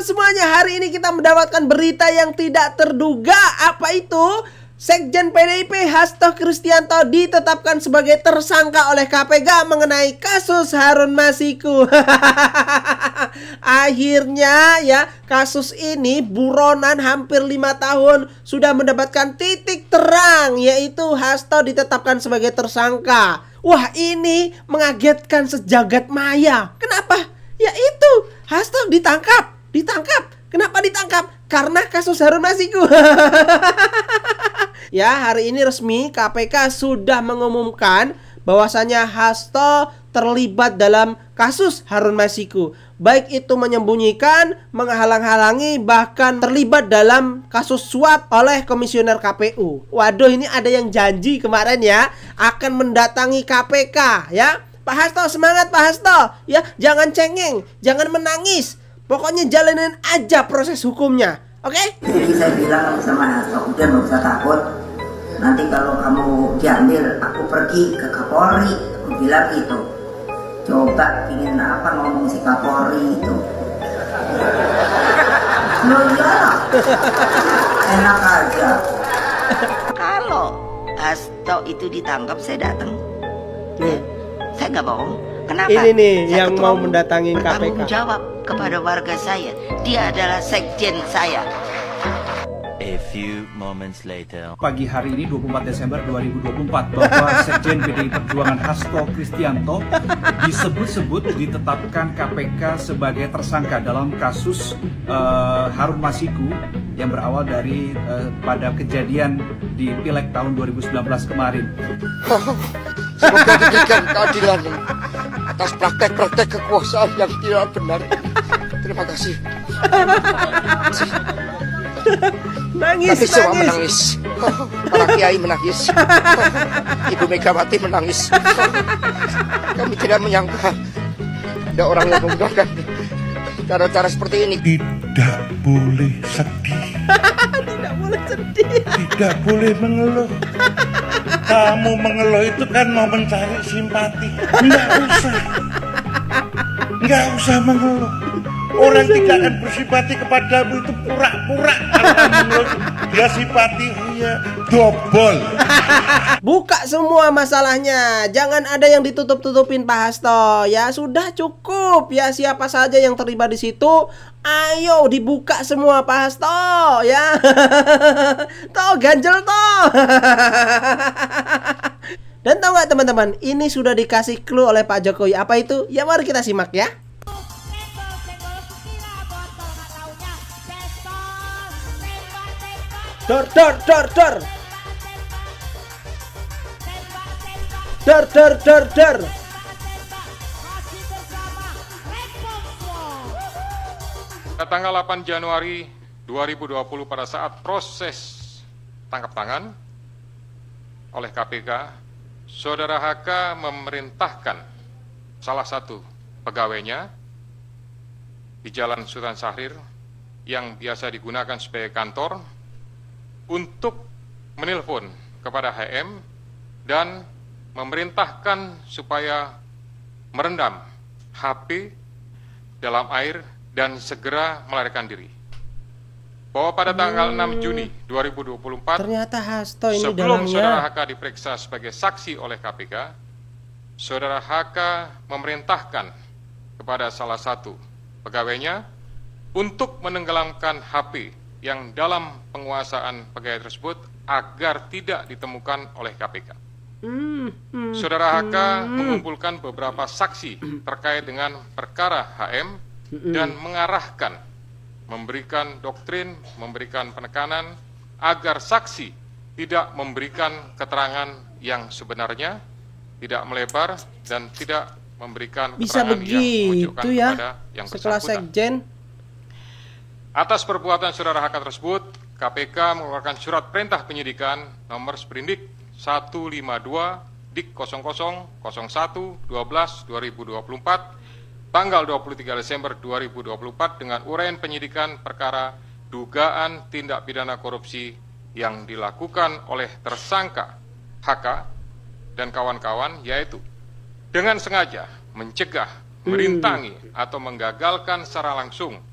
teman-teman semuanya, hari ini kita mendapatkan berita yang tidak terduga. Apa itu? Sekjen PDIP Hasto Kristianto ditetapkan sebagai tersangka oleh KPK mengenai kasus Harun Masiku. Akhirnya ya, kasus ini buronan hampir 5 tahun sudah mendapatkan titik terang, yaitu Hasto ditetapkan sebagai tersangka. Wah, ini mengagetkan sejagat maya. Kenapa? Ya itu, Hasto ditangkap. Kenapa ditangkap? Karena kasus Harun Masiku. Ya, hari ini resmi KPK sudah mengumumkan bahwasanya Hasto terlibat dalam kasus Harun Masiku. Baik itu menyembunyikan, menghalang-halangi, bahkan terlibat dalam kasus suap oleh komisioner KPU. Waduh, ini ada yang janji kemarin ya akan mendatangi KPK ya. Pak Hasto, semangat Pak Hasto ya, jangan cengeng, jangan menangis. Pokoknya jalanin aja proses hukumnya, oke? Jadi saya bilang sama Hasto, udah nggak usah takut. Nanti kalau kamu diambil, aku pergi ke Kapolri. Aku bilang gitu. Coba ingin apa ngomong si Kapolri itu? Loh iyalah, enak aja. Kalau Hasto itu ditangkap, saya datang. Saya nggak bohong. Kenapa? Ini nih saya yang mau mendatangi KPK. Bertanggung jawab kepada warga saya. Dia adalah sekjen saya. A few moments later. Pagi hari ini 24 Desember 2024 bahwa Sekjen PDI Perjuangan Hasto Kristianto disebut-sebut ditetapkan KPK sebagai tersangka dalam kasus Harun Masiku yang berawal dari pada kejadian di Pileg tahun 2019 kemarin. Semoga diberikan keadilan atas praktek-praktek kekuasaan yang tidak benar. Terima kasih. Nangis, Kami semua menangis. Para kiai menangis. Ibu Megawati menangis. Kami tidak menyangka ada orang yang menggunakan cara-cara seperti ini. Tidak boleh sedih. Tidak boleh sedih. Tidak boleh mengeluh. Kamu mengeluh itu kan mau mencari simpati. Enggak usah mengeluh. Orang tidak akan bersimpati kepadamu itu pura-pura. Kalau kamu mengeluh, dia simpati, iya, dobol. Buka semua masalahnya. Jangan ada yang ditutup-tutupin Pak Hasto. Ya sudah cukup. Ya siapa saja yang terlibat di situ, ayo dibuka semua Pak Hasto ya. Toh ganjel toh. Dan tahu nggak teman-teman, ini sudah dikasih clue oleh Pak Jokowi. Apa itu? Ya mari kita simak ya. Dor. Tanggal 8 Januari 2020 pada saat proses tangkap tangan oleh KPK, Saudara HK memerintahkan salah satu pegawainya di Jalan Sultan Syahrir yang biasa digunakan sebagai kantor untuk menelpon kepada HM dan memerintahkan supaya merendam HP dalam air dan segera melarikan diri. Bahwa pada tanggal 6 Juni 2024, ternyata Hasto ini sebelum dalamnya. Saudara HK diperiksa sebagai saksi oleh KPK, Saudara HK memerintahkan kepada salah satu pegawainya untuk menenggelamkan HP yang dalam penguasaan pegawai tersebut agar tidak ditemukan oleh KPK. Saudara HK mengumpulkan beberapa saksi terkait dengan perkara HM dan mengarahkan, memberikan doktrin, memberikan penekanan agar saksi tidak memberikan keterangan yang sebenarnya, tidak melebar dan tidak memberikan Bisa keterangan yang menunjukkan begitu ya, kepada yang setelah bersangkutan. sekjen. Atas perbuatan Saudara HK tersebut, KPK mengeluarkan surat perintah penyidikan nomor Sprindik 152 Dik 0001/12/2024 tanggal 23 Desember 2024 dengan uraian penyidikan perkara dugaan tindak pidana korupsi yang dilakukan oleh tersangka HK dan kawan-kawan, yaitu dengan sengaja mencegah, merintangi atau menggagalkan secara langsung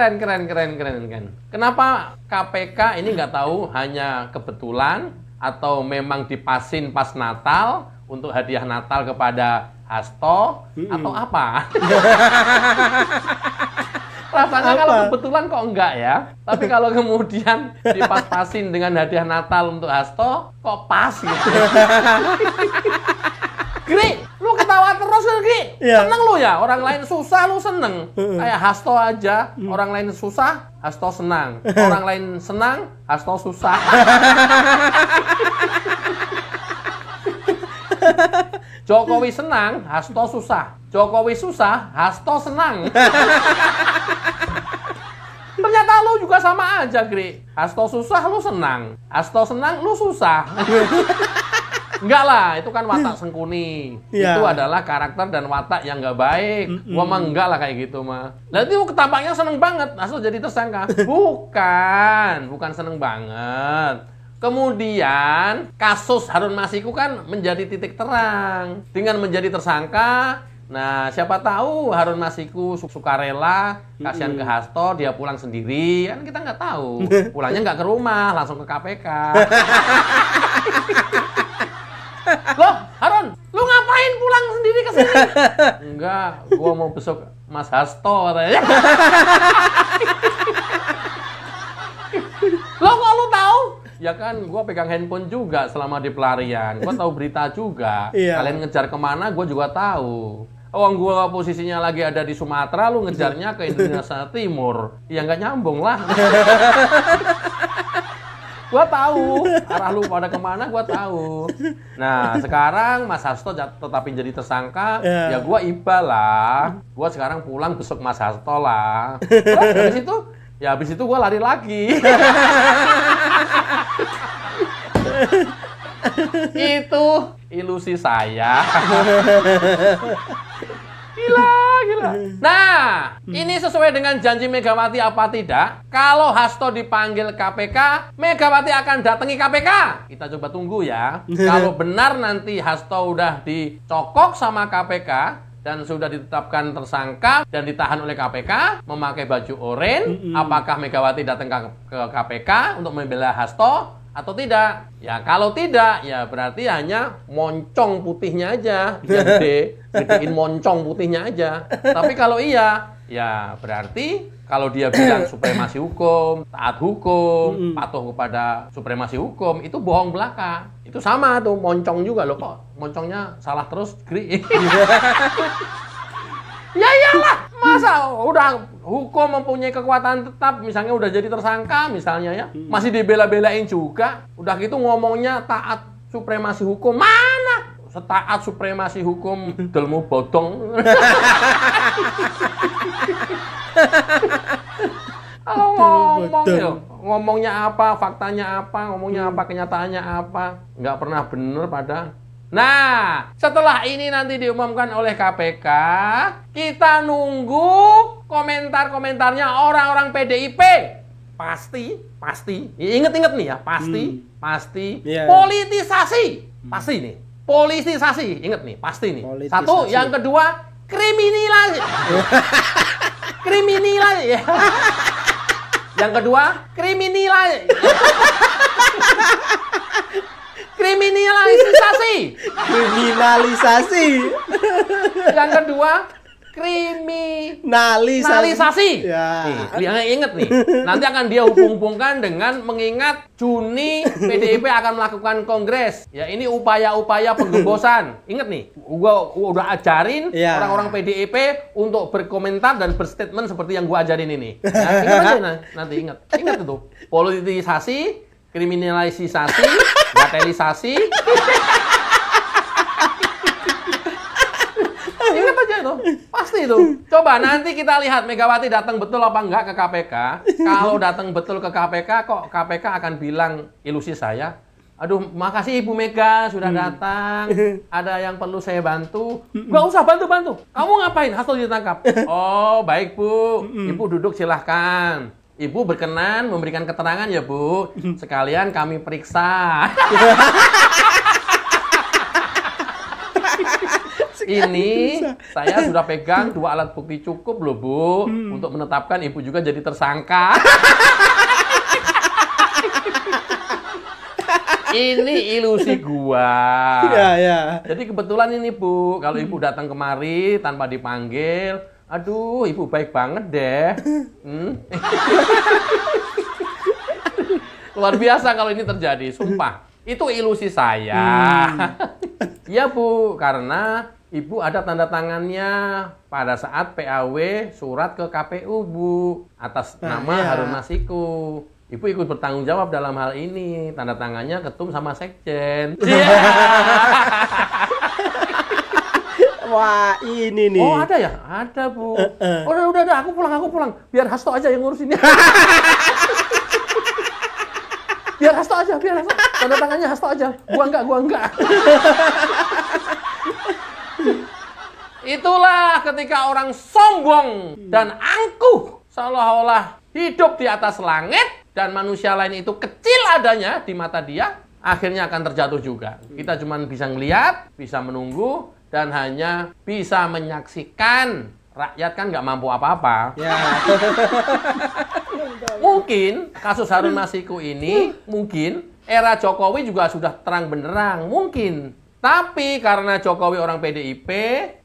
Keren. Kenapa KPK ini nggak tahu hanya kebetulan atau memang dipasin pas Natal untuk hadiah Natal kepada Hasto atau apa? Rasanya kalau kebetulan kok enggak ya. Tapi kalau kemudian dipas-pasin dengan hadiah Natal untuk Hasto, kok pas gitu. Gri, lu ketawa terus Gri. Iya. Seneng lu ya, orang lain susah lu seneng. Kayak Hasto aja, orang lain susah, Hasto senang. Orang lain senang, Hasto susah. Jokowi senang, Hasto susah. Jokowi susah, Hasto senang. Ternyata lu juga sama aja, Gri. Hasto susah, lu senang. Hasto senang, lu susah. Enggak lah, itu kan watak sengkuni. Ya. Itu adalah karakter dan watak yang nggak baik. Gua mah enggak lah kayak gitu mah. Lah itu ketampaknya seneng banget, Hasto jadi tersangka. Bukan seneng banget. Kemudian kasus Harun Masiku kan menjadi titik terang. Dengan menjadi tersangka, nah siapa tahu Harun Masiku sukarela, kasihan ke Hasto, dia pulang sendiri. Kan kita nggak tahu. Pulangnya nggak ke rumah, langsung ke KPK. Loh, Harun, lu ngapain pulang sendiri ke sini? Enggak, gua mau besok Mas Hasto katanya. Loh, kok lu tahu? Ya kan, gua pegang handphone juga selama di pelarian. Gua tahu berita juga. Iya. Kalian ngejar kemana, gua juga tahu. Oh, gua posisinya lagi ada di Sumatera, lu ngejarnya ke Indonesia Timur. Ya nggak nyambung lah. Gua tahu arah lu pada kemana, gua tahu. Nah, sekarang Mas Hasto tetapi jadi tersangka, ya gua iba lah. Gua sekarang pulang besok Mas Hasto lah. Terus habis itu gua lari lagi. Itu ilusi saya. Gila. Nah, ini sesuai dengan janji Megawati apa tidak? Kalau Hasto dipanggil KPK, Megawati akan datangi KPK. Kita coba tunggu ya. Kalau benar nanti Hasto udah dicokok sama KPK dan sudah ditetapkan tersangka dan ditahan oleh KPK, memakai baju oranye, apakah Megawati datang ke KPK untuk membela Hasto atau tidak? Ya kalau tidak, ya berarti hanya moncong putihnya aja. Gedein moncong putihnya aja. Tapi kalau iya, ya berarti kalau dia bilang supremasi hukum, taat hukum, patuh kepada supremasi hukum, itu bohong belaka. Itu sama tuh, moncong juga loh, kok moncongnya salah terus, Gri. Ya iyalah, masa udah hukum mempunyai kekuatan tetap, misalnya udah jadi tersangka misalnya ya, masih dibela-belain juga, udah gitu ngomongnya taat supremasi hukum, mana setaat supremasi hukum delmu bodong. Kalau ngomong ya, ngomongnya apa, faktanya apa, ngomongnya apa, kenyataannya apa, nggak pernah bener pada. Nah, setelah ini nanti diumumkan oleh KPK, kita nunggu komentar-komentarnya orang-orang PDIP. Pasti. Ingat-ingat nih ya, pasti. Yeah. Politisasi. Pasti nih. Politisasi, ingat nih, pasti nih. Politisasi. Satu, yang kedua, kriminalisasi. Kriminalisasi. Yang kedua, kriminalisasi. Kriminalisasi. Yang kedua, kriminalisasi. Ya. Nih, inget nih. Nanti akan dia hubung-hubungkan dengan mengingat Juni PDIP akan melakukan kongres. Ya, ini upaya-upaya penggembosan. Ingat nih, gua udah ajarin orang-orang PDIP untuk berkomentar dan berstatement seperti yang gua ajarin ini. Ya, ingat aja nanti ingat itu. Politisasi, kriminalisasi, gatelisasi. Ingat aja itu, pasti itu. Coba nanti kita lihat Megawati datang betul apa enggak ke KPK. Kalau datang betul ke KPK, kok KPK akan bilang ilusi saya. Aduh, makasih Ibu Mega sudah datang. Ada yang perlu saya bantu? Nggak usah bantu-bantu. Kamu ngapain? Hasto ditangkap. Oh, baik Bu. Ibu duduk silahkan. Ibu berkenan memberikan keterangan ya Bu. Sekalian kami periksa. Ini saya sudah pegang 2 alat bukti cukup loh, Bu, untuk menetapkan Ibu juga jadi tersangka. Ini ilusi gua. Ya. Jadi kebetulan ini, Bu, kalau Ibu datang kemari tanpa dipanggil, aduh, Ibu baik banget deh. Luar biasa kalau ini terjadi, sumpah. Itu ilusi saya. Iya, Bu, karena Ibu ada tanda tangannya pada saat PAW surat ke KPU, Bu, atas nama Harun Masiku. Ibu ikut bertanggung jawab dalam hal ini. Tanda tangannya ketum sama sekjen. Wah, ini nih. Oh, ada ya? Ada, Bu. Udah, aku pulang. Biar Hasto aja yang ngurus ini. Biar Hasto. Tanda tangannya Hasto aja. Gua enggak. Itulah ketika orang sombong dan angkuh, seolah-olah hidup di atas langit, dan manusia lain itu kecil adanya di mata dia, akhirnya akan terjatuh juga. Kita cuma bisa ngelihat, bisa menunggu, dan hanya bisa menyaksikan. Rakyat kan nggak mampu apa-apa. Ya. Mungkin kasus Harun Masiku ini, mungkin era Jokowi juga sudah terang benderang. Mungkin. Tapi karena Jokowi orang PDIP,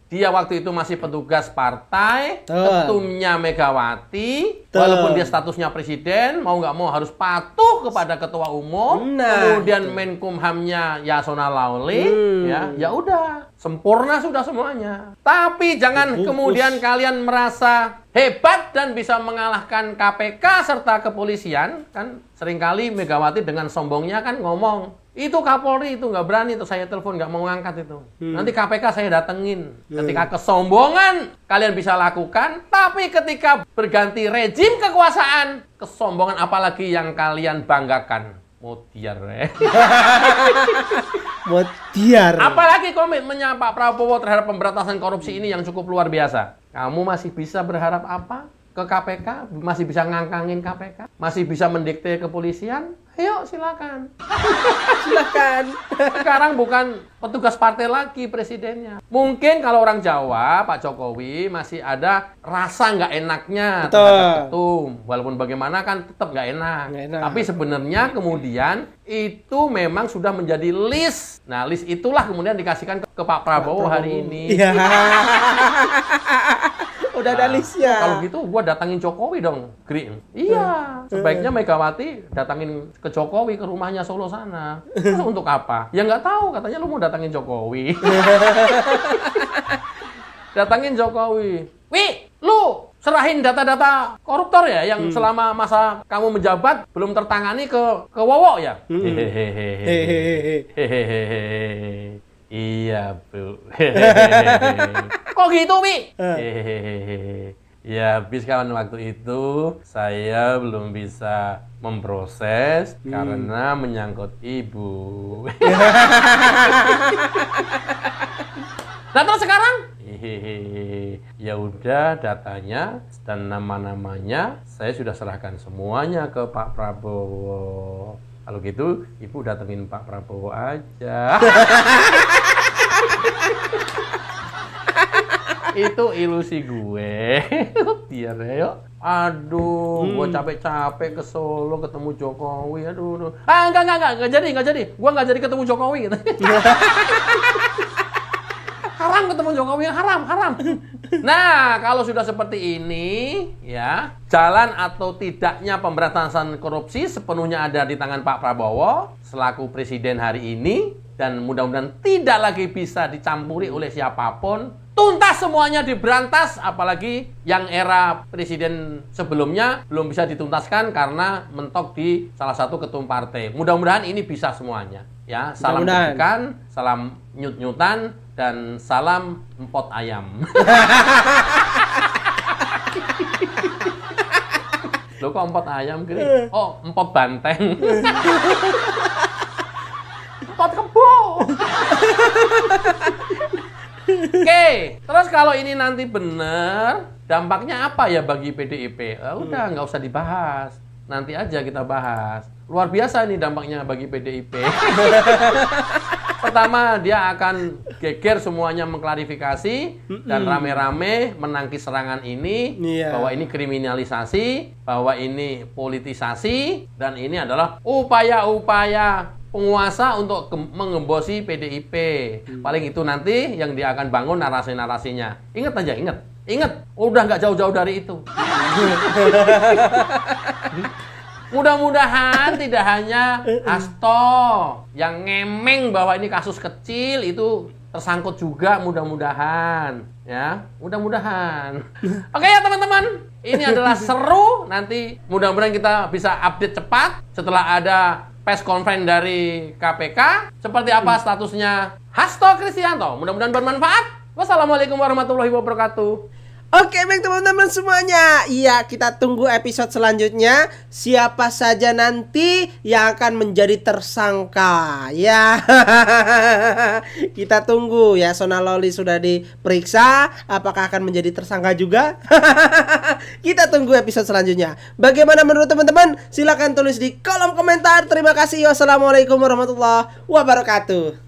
dia waktu itu masih petugas partai, ketumnya Megawati, walaupun dia statusnya presiden, mau nggak mau harus patuh kepada ketua umum, kemudian Menkumhamnya Yasona Lauli, ya udah, sempurna sudah semuanya. Tapi jangan kemudian kalian merasa hebat dan bisa mengalahkan KPK serta kepolisian, kan seringkali Megawati dengan sombongnya kan ngomong, itu Kapolri itu nggak berani, itu saya telepon nggak mau ngangkat itu. Nanti KPK saya datengin. Ketika kesombongan kalian bisa lakukan, tapi ketika berganti rejim kekuasaan, kesombongan apalagi yang kalian banggakan? Mutiar. Mutiar. Apalagi komitmennya Pak Prabowo terhadap pemberantasan korupsi ini yang cukup luar biasa. Kamu masih bisa berharap apa ke KPK? Masih bisa ngangkangin KPK? Masih bisa mendikte kepolisian? Ayo silakan. Silakan. Sekarang bukan petugas partai lagi presidennya. Mungkin kalau orang Jawa, Pak Jokowi masih ada rasa nggak enaknya terhadap ketum. Walaupun bagaimana kan tetap nggak enak. Tapi sebenarnya kemudian itu memang sudah menjadi list. Nah, list itulah kemudian dikasihkan ke Pak Prabowo hari ini. Iya. Udah ada listnya. Kalau gitu gua datangin Jokowi dong, Gri. Iya, sebaiknya Megawati datangin ke Jokowi ke rumahnya Solo sana. Terus untuk apa? Ya nggak tahu, katanya lu mau datangin Jokowi. Datangin Jokowi. Wih, lu serahin data-data koruptor ya yang selama masa kamu menjabat belum tertangani ke Wowo ya? Iya, Bu. Kok gitu, Wi? Ya, habis kawan waktu itu saya belum bisa memproses karena menyangkut Ibu. Nah, terus sekarang? Ya udah, datanya dan nama-namanya saya sudah serahkan semuanya ke Pak Prabowo. Kalau gitu, Ibu datengin Pak Prabowo aja. Itu ilusi gue. Biar yuk. Aduh, gue capek-capek ke Solo ketemu Jokowi. Aduh. Enggak jadi. Gue nggak jadi ketemu Jokowi. Gitu. Haram ketemu Jokowi, haram. Nah, kalau sudah seperti ini, ya, jalan atau tidaknya pemberantasan korupsi sepenuhnya ada di tangan Pak Prabowo selaku presiden hari ini, dan mudah-mudahan tidak lagi bisa dicampuri oleh siapapun. Tuntas semuanya diberantas, apalagi yang era presiden sebelumnya belum bisa dituntaskan karena mentok di salah satu ketum partai. Mudah-mudahan ini bisa semuanya. Ya, salam kebaikan, salam nyut-nyutan, dan salam empot ayam. Loh, kok empot ayam, Gri? Oh, empot banteng. Empot kebo. Oke, terus kalau ini nanti benar, dampaknya apa ya bagi PDIP? Udah, nggak usah dibahas. Nanti aja kita bahas. Luar biasa ini dampaknya bagi PDIP. Pertama, dia akan geger semuanya mengklarifikasi dan rame-rame menangkis serangan ini, bahwa ini kriminalisasi, bahwa ini politisasi, dan ini adalah upaya-upaya penguasa untuk mengembosi PDIP. Paling itu nanti yang dia akan bangun narasi-narasinya. Ingat aja, ingat, udah nggak jauh-jauh dari itu. Mudah-mudahan tidak hanya Hasto yang ngemeng bahwa ini kasus kecil itu tersangkut juga, mudah-mudahan ya, mudah-mudahan. Oke ya teman-teman, ini adalah seru. Nanti mudah-mudahan kita bisa update cepat setelah ada press conference dari KPK. Seperti apa statusnya Hasto Kristianto? Mudah-mudahan bermanfaat. Wassalamualaikum warahmatullahi wabarakatuh. Oke, baik teman-teman semuanya. Iya, kita tunggu episode selanjutnya. Siapa saja nanti yang akan menjadi tersangka. Ya, kita tunggu ya. Sona Loli sudah diperiksa, apakah akan menjadi tersangka juga? Kita tunggu episode selanjutnya. Bagaimana menurut teman-teman? Silahkan tulis di kolom komentar. Terima kasih. Wassalamualaikum warahmatullahi wabarakatuh.